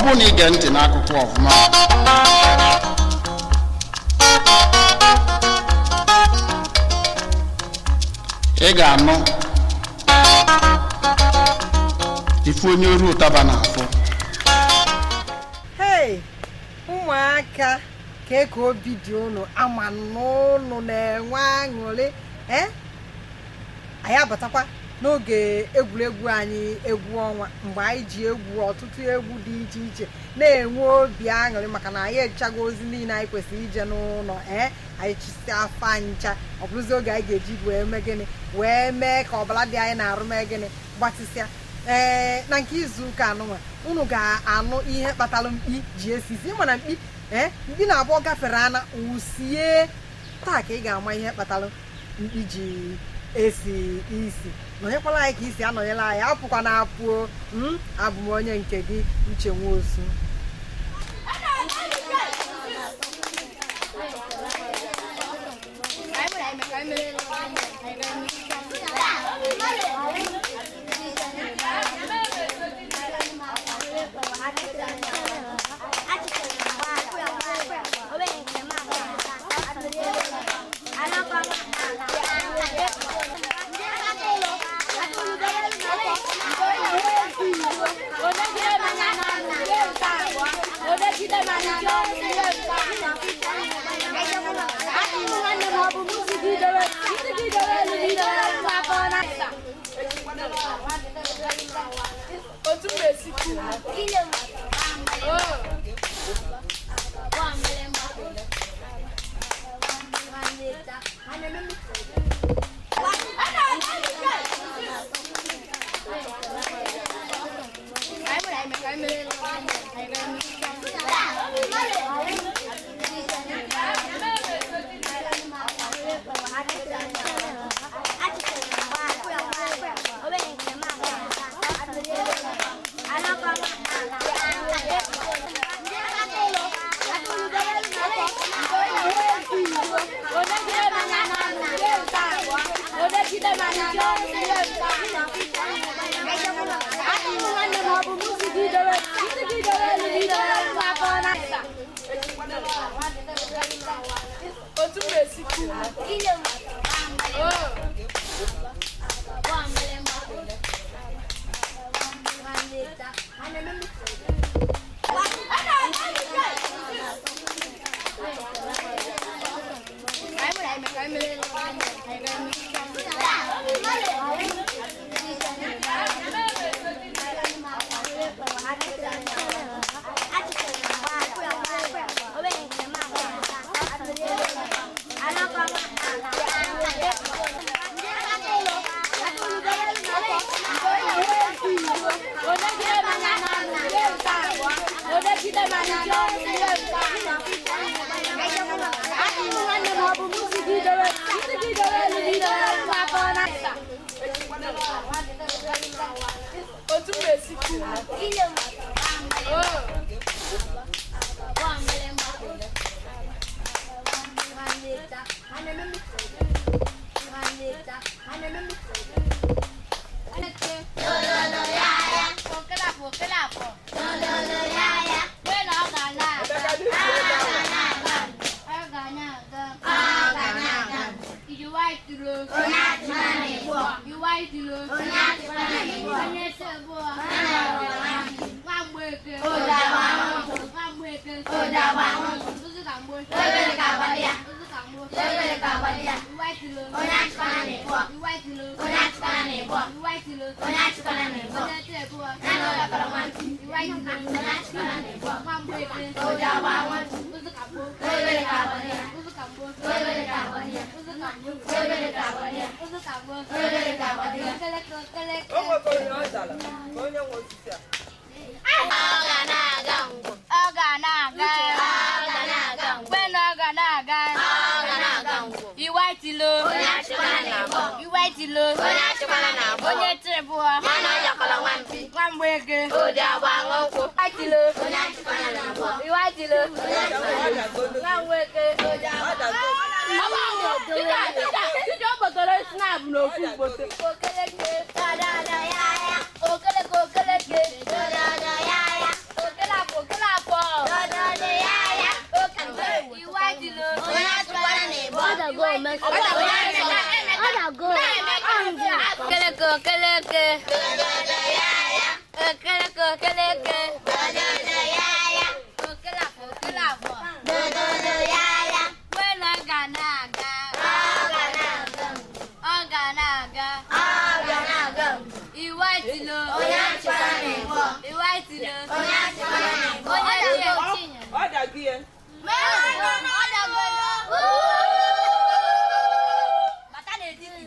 bụ na ige ntị n'akụkọ ọfụma ị ga-anụ ife onye oru ụtaba n'afọ. Hey, ụmụaka ka obi dị unu ama n'ụlọ na-enwe aṅụrị anyị abatakwa n'oge egwuregwu anyị egwu ọnwa mgbe anyị ji egwu ọtụtụ egwu dị iche iche na-enwe obi aṅụrị maka na anyị echago ozi niile anyị kwesịrị ije n'ụlọ anyị chisi afa ncha ọ bụrụzi oge anyị ga-eji wee mee gịnị wee mee ka ọbara dị anyị na-arụ mee gịnị gbatịsịa na nke izu ụka anụnwa unu ga-anụ ihe kpatara mkpi ji esisi mana mkpi na-abụ ọ gafere ana usie taa ka ị ga-ama ihe kpatara mkpi ji esi isi nọnyekwala anyị ka isi anọnyela anyị apụkwa na apụo abụ m onye nke gị Uche Nwosu. Okeleke okeleke. Okelafo okelafo. When Oganaga. Iwatilo. Iwatilo. Ọ̀dà gbé ẹ. Bàtà lè dìbì.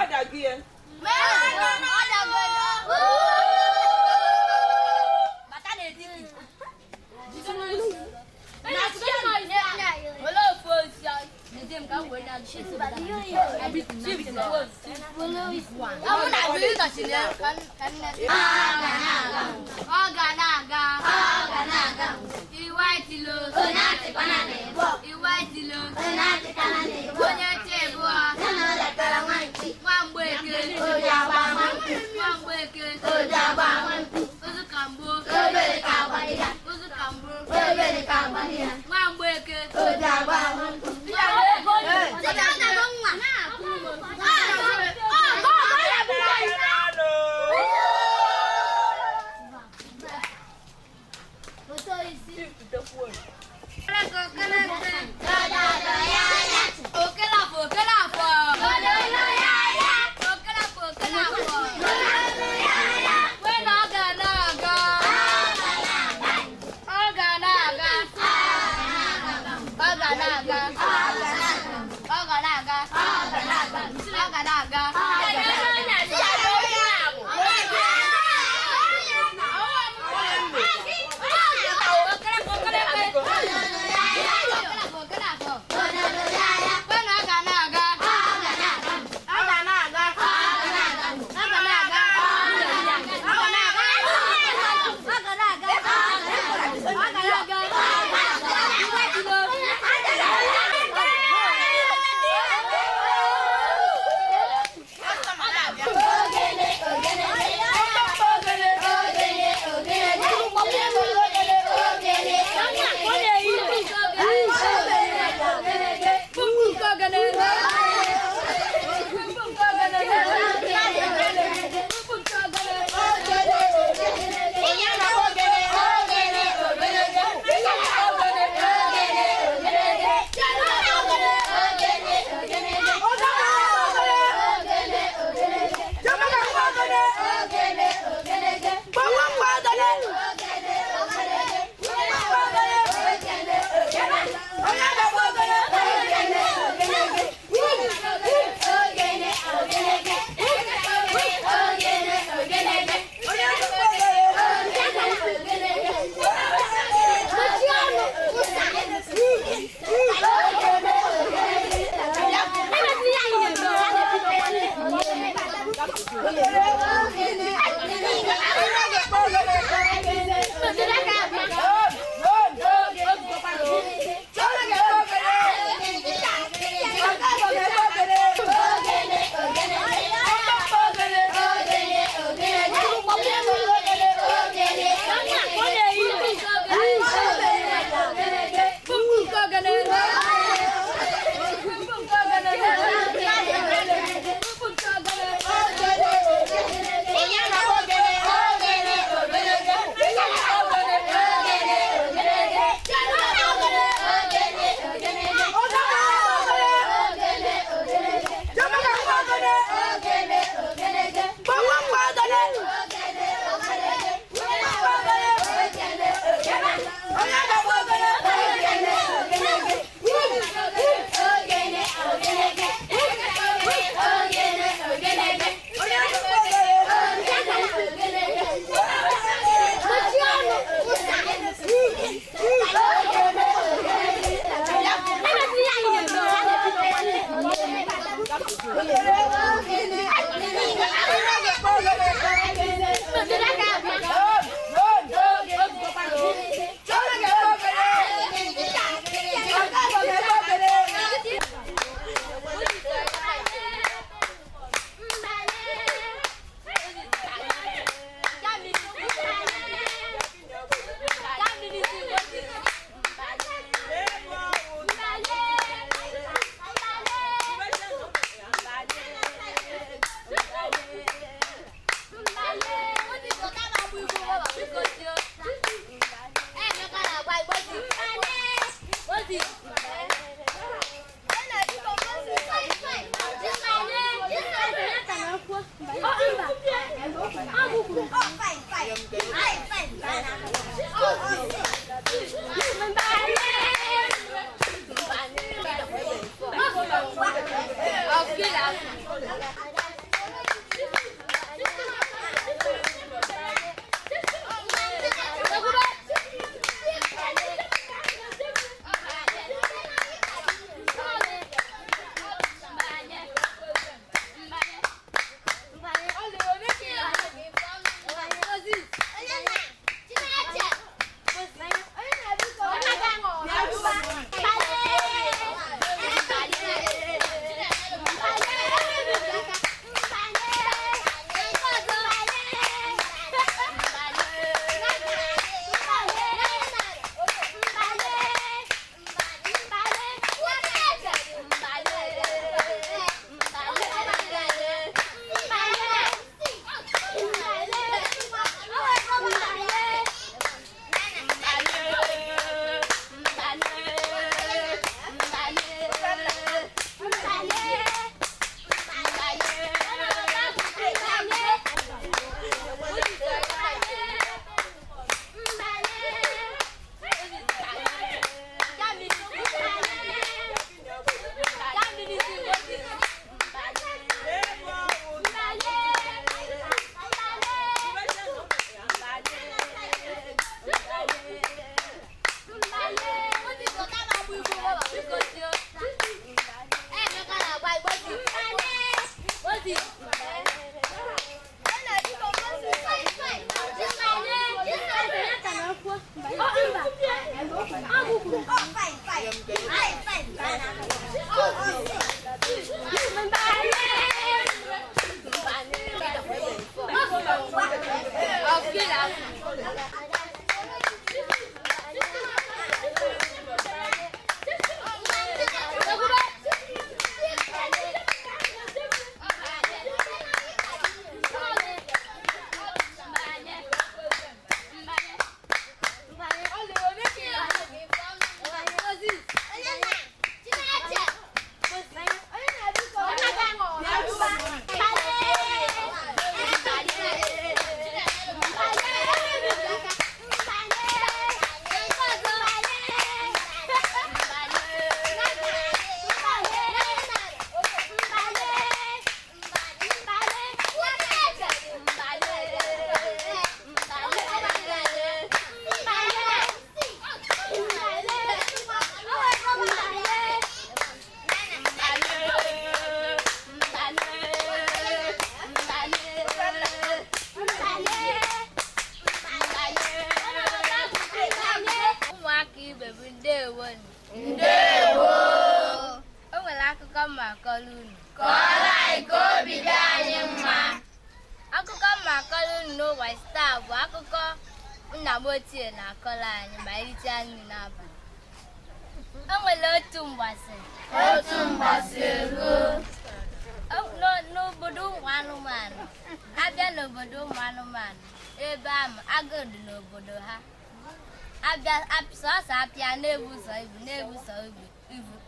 Ọ̀dà gbé ẹ. Bàtà lè dìbì. Ọ̀dà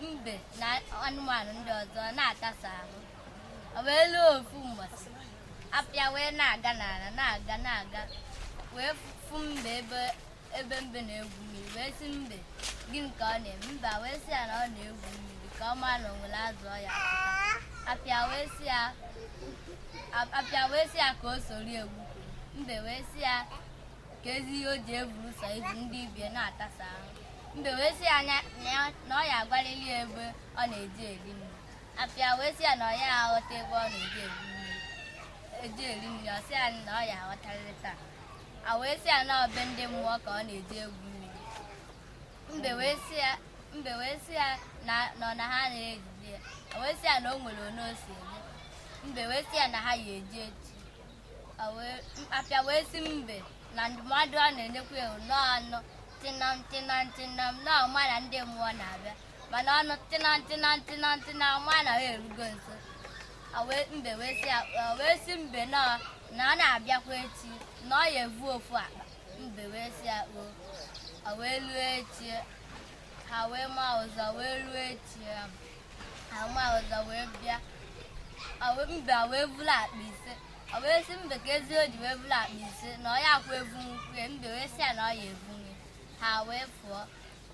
Mbe na anụmanụ ndị ọzọ na-atasa ahụ. Ọ wee lụọ ofu mbọsị apịa wee na-aga n'ala na-aga wee fụ mbe ebe mbe na-egwu mmiri wee sị mbe gịnị ka ọ na-eme. Mbe wee sị ya na ọ na-egwu mmiri ka ọ maa na o nwere azụ ọ ya atụta. Apịa wee sị ya ka o soro egwu. Mbe wee sị ya ka ezi ihe o ji evuru sọ izu ndị ibie na-atasa ahụ. Mbe wee sị ya na ọ ya agwarịrị ebe ọ na-eji eri mmiri. Apịa wee sị ya na ọ ya aghọta ebe ọ na-eji eri mmiri. Ọ sị ya na ọ ya aghọtarịrị taa. A wee sị ya na ọbe ndị mmụọ ka ọ na-eji egwu mmiri. Mbe wee sị ya na ha na-ejide ya. O wee sị ya na o nwere onye o si eje. Mbe wee sị ya na ha ya eji echi. Apịa wee sị mbe na ndụmọdụ ọ na-enyekwa ewu n'ọnụ tinam na ọma na ndị mmụọ na-abịa mana ọnụ tinam ọma na ha erugo nso. Mbe wee sị mbe na ọ na-abịakwa echi na ọ ya evu ofu akpa. Mbe wee sị ya o wee luo echi ha wee maa ụzọ wee luo echi ha maa ụzọ wee bịa. Mbe wee vulu akpa ise. O wee sị mbe ka ezi o ji wee vulu akpa ise na ọ ya akwa evu nkwu. Mbe wee sị ya na ọ ya evu nwe. ha wee fụọ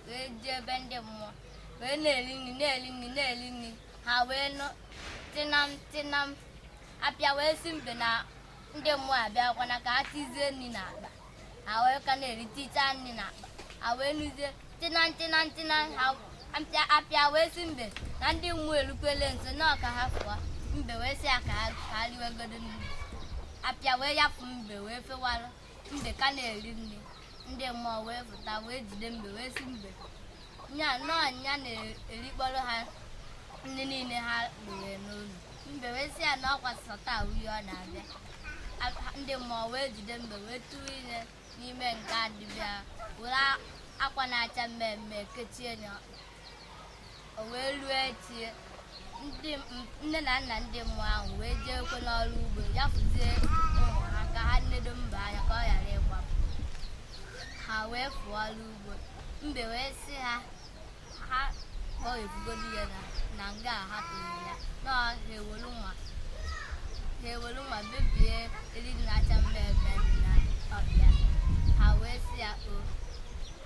wee jee ebe ndị mmụọ wee na-eri nri ha wee nụ tinam apịa wee si mbe na ndị mmụọ abịakwana ka ha tizie nri n'akpa ha wee ka na-eri ticha nri n'akpa ha wee nụzie tinam ha apịa wee si mbe na ndị mmụọ erukwele nso na ọka ha fụọ mbe wee si ya ka ha riwegodo nri apịa wee yapụ mbe wee fewalụ mbe ka na-eri nri ndị mmụọ wee pụta wee jide mbe wee si mbe nya na-erikpọrọ ha ndị niile ha gbere n'olu mbe wee si ya na ọkwa sọta uyi ọ na-abịa ndị mmụọ wee jide mbe wee tụrụ ihe n'ime nke adịbịa were akwa na-acha mmemme kechie ya o wee ruo echi nne na nna ndị mmụọ ahụ wee jee ekwe n'ọrụ ugbo ya fụzie ụmụ ha ka ha nedo mbe anya ka ọ ghara ịgbapụ ha wee fụọ ọrụ ugbo mbe wee sị ha kpọọ ebugodo ya na nga ha tụrụ ya na ha ewelu nwa bebie eriri na-acha mmemme na ọbịa ha wee sị ya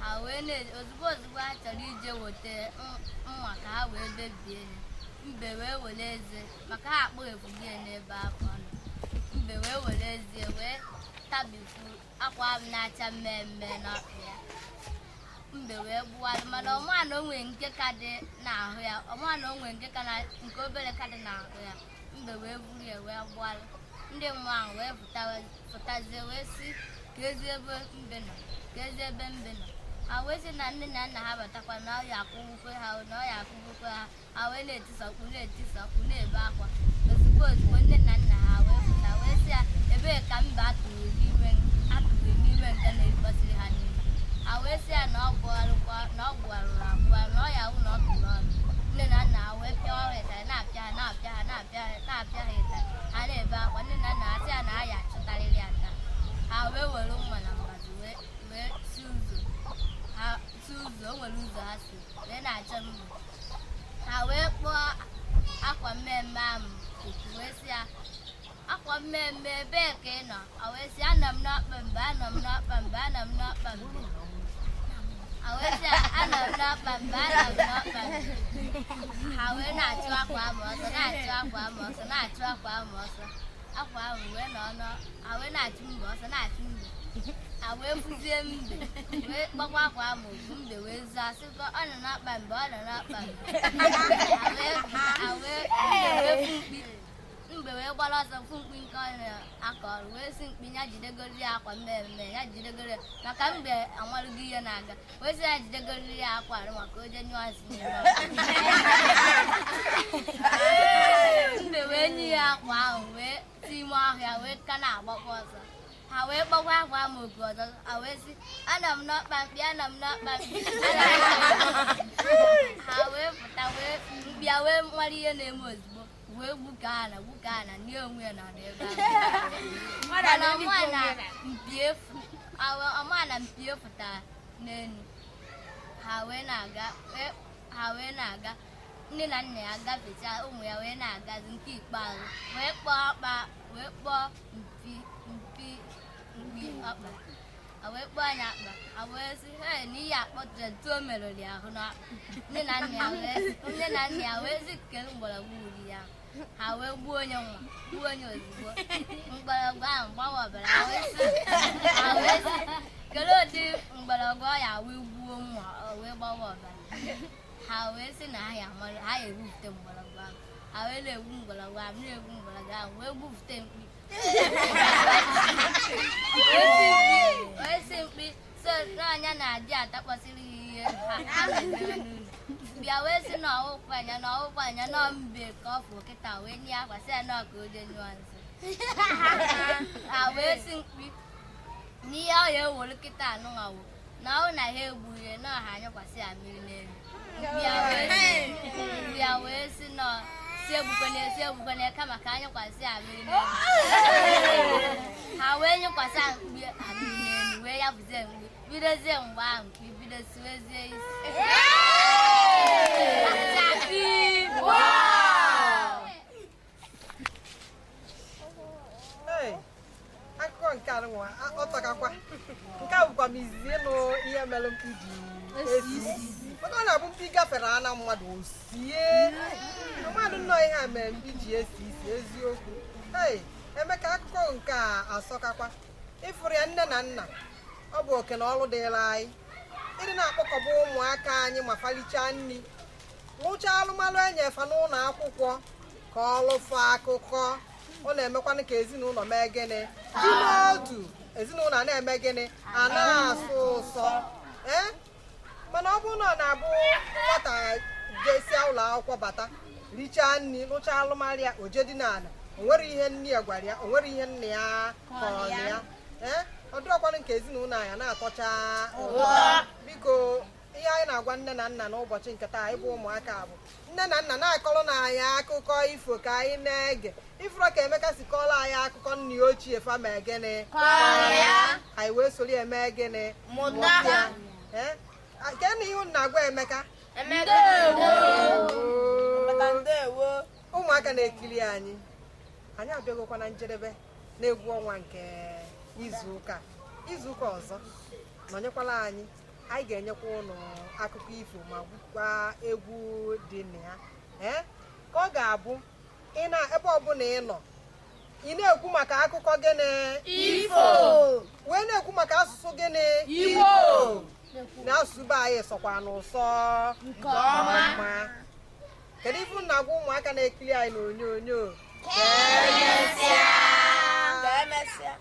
ha wee ozugbo ha chọrọ ije weta mma ka ha wee bebie ya mbe wee were eze maka ha akpọghepụghị ya n'ebe akwa nọ mbe wee were eze wee tabifu akwa ahụ na-acha mmemme n'ọkụ ya mbe wee gbuwalụ mana ọma na onwe nke ka dị n'ahụ ya ọma na onwe nke obere ka dị n'ahụ ya mbe wee buru ya wee gbuwalụ ndị mmụọ ahụ wee pụtazie wee si ka ezi ebe mbe nọ ha wee sị na nne na nna ha batakwa na ọ ya akwụgbukwe ha ha wee na-etisakwu na-ebe akwa ozugbo nne na nna ha wee pụta wee sị ya ebee ka mbe atụrụ n'ime nke na-erikọsịrị ha n'ime ha wee sị ya na ọ gwarụrụ abụọ na ọ ya hụ na ọ tụrụ ọnụ nne na nna ha wee pịa ọrụ ịtarị na-apịa ha ha ịtarị ha na-ebe akwa nne na nna ha sị ya na ha ya achụtarịrị ya taa ha wee were mma na mmadụ wee si ụzọ o nwere ụzọ ha si wee na-achọ mbe ha wee kpọọ akwa mmemme ahụ oku wee sị ya akwa mmemme ebee ka ị nọ ha wee sị anọ m n'ọkpa mbe ha wee sị anọ m n'ọkpa mbe ha wee na-achụ akwa ahụ ọsọ akwa ahụ wee nọ ha wee na-achụ mbe ọsọ na-achụ mbe ha wee fụzie mbe wee kpọkwa akwa ahụ ofu mbe wee zaa sịkọ ọ nọ n'ọkpa mbe ha wee fụ mkpi mbe wee gbara ọsọ fụ mkpi nke ọ na-akọ ọrụ wee si mkpi ya jidegori ya akwa mmemme ya jidegori ya maka mbe amalụgo ihe na-aga wee sị ya jidegori ya akwa arụ maka oje nyụasị mbe wee nye ya akwa ahụ wee si ime ọhịa wee ka na-agbakwa ọsọ ha wee kpọkwa akwa ama oku ọzọ ha wee sị anọ m n'ọkpa mkpi ha wee pụta mkpi ya wee mara ihe na-eme ozugbo wee gbuka ana nye onwe ya nọ n'ebe ahụ ọma na mpi efutara n'elu ha wee na-aga nne na nna ya gafecha ụmụ ya wee na-agazi nke ikpeazụ wee kpọọ mpi ọkpa wee kpọọ anya akpa wee sị n'ihe akpọtụrụ ntu o merụrụ ya ahụ nne na nna ya wee sị kere mgbọrọgwụ uri ya ha wee gbuo onye ozugbo mgbọrọgwụ ahụ gbawa ọbara ha wee sị kere ụdị mgbọrọgwụ ọ ya wee gbuo nwa wee gbawa ọbara ha wee sị na ha ya egwupụta mgbọrọgwụ ahụ ha wee na-egwu mgbọrọgwụ ahụ wee gbupụta mkpi wee si mkpi so n'anya na-adị atakpọsịrị ihe ha mezere n'ụlọ bịa wee si na ọwụkwa anya nọ mbe ka ọ fụ kịta wee nye akwa sị ya na ọka oje nyụọ nsị ha wee si mkpi n'ihe ọ ya ewere kịta anụnwawo na ọ na ha egbughị ya na ọha anyụkwasị ya mmiri n'elu bịa wee si na si egbukwana kama ka anyụkwasị ya mmiri n'elu ha wee nyụkwasị mkpi mmiri n'elu wee ya bụzie mgbe bidozie mgbe ahụ mkpi bido siwezie isi akụkọ nke a nwa ọtọkakwa nke a bụkwa m izizi ịnụ ihe mere mpi ji esi maka ọ na-abụ mpi gafere ana mmadụ osie mmadụ nnọọ ihe a mere mpi ji esi isi eziokwu emeka akụkọ nke a asọkakwa ịfụrụ ya nne na nna ọ bụ oke na ọrụ dịịrị anyị ịdị na-akpọkọba ụmụaka anyị ma falichaa nri nwụchaa alụmalụ enyefa n'ụlọ akwụkwọ ka ọlụfa akụkọ ọ na-emekwanụ ka ezinụlọ mee gịnị dị n'otu ezinụlọ a na-eme gịnị a na-asụ ụsọ mana ọ bụrụ na ọ na-abụ nwata jesia ụlọ akwụkwọ bata richaa nri lụchaa alụmalụ ya oje dị n'ala o nwere ihe nne ya gwara ya o nwere ihe nna ya kọrọ ya ọ dịrọkwanụ nke ezinụlọ anyị na-atọcha biko ihe anyị na-agwa nne na nna n'ụbọchị nke taa anyị bụ ụmụaka bụ nne na nna na-akọrọ na anyị akụkọ ifo ka anyị na-ege ifuru ka Emeka si kọrọ anyị akụkọ nna ochie fama gịnị anyị wee soro eme gịnị nke na ihu na-agwa Emeka ụmụaka na-ekiri anyị abịaghịkwa na njedebe na-egwu ọnwa nke izuụka ọzọ nọnyekwala anyị ga-enyekwa ụnụ akụkọ ifo ma gwukwa egwu dị na ya ka ọ ga-abụ ebe ọbụla ị nọ ị na-ekwu maka akụkọ gịnị ifo wee na-ekwu maka asụsụ gịnị igbo na asụsụ be anyị sọkwa n'ụsọ nke ọma kedu ifu na-agwa ụmụaka na-ekiri anyị n'onyonyo ka emesịa